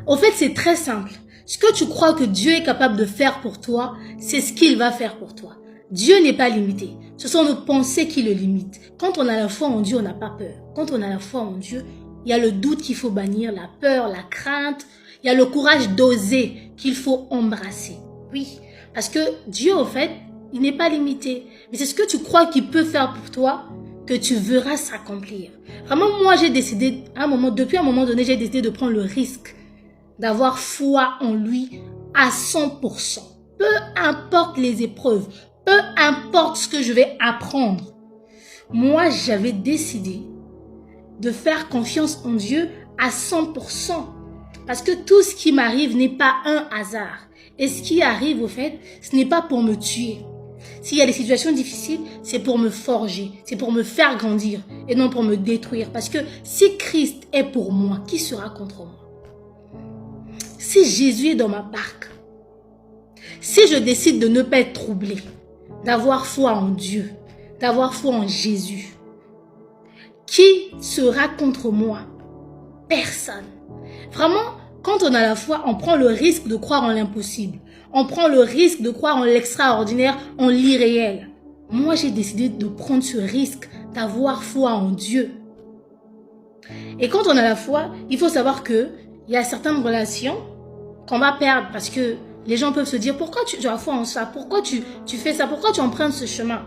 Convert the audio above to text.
Au fait, c'est très simple. Ce que tu crois que Dieu est capable de faire pour toi, c'est ce qu'il va faire pour toi. Dieu n'est pas limité. Ce sont nos pensées qui le limitent. Quand on a la foi en Dieu, on n'a pas peur. Quand on a la foi en Dieu, il y a le doute qu'il faut bannir, la peur, la crainte. Il y a le courage d'oser qu'il faut embrasser. Oui, parce que Dieu, au fait, il n'est pas limité. Mais c'est ce que tu crois qu'il peut faire pour toi que tu verras s'accomplir. Vraiment, moi, j'ai décidé, depuis un moment donné, j'ai décidé de prendre le risque d'avoir foi en lui à 100%. Peu importe les épreuves, peu importe ce que je vais apprendre. Moi, j'avais décidé de faire confiance en Dieu à 100%. Parce que tout ce qui m'arrive n'est pas un hasard. Et ce qui arrive, au fait, ce n'est pas pour me tuer. S'il y a des situations difficiles, c'est pour me forger, c'est pour me faire grandir et non pour me détruire. Parce que si Christ est pour moi, qui sera contre moi? Si Jésus est dans ma barque, si je décide de ne pas être troublé, d'avoir foi en Dieu, d'avoir foi en Jésus, qui sera contre moi? Personne. Vraiment, quand on a la foi, on prend le risque de croire en l'impossible. On prend le risque de croire en l'extraordinaire, en l'irréel. Moi, j'ai décidé de prendre ce risque, d'avoir foi en Dieu. Et quand on a la foi, il faut savoir qu'il y a certaines relations qu'on va perdre parce que les gens peuvent se dire, pourquoi tu as foi en ça? Pourquoi tu fais ça? Pourquoi tu empruntes ce chemin?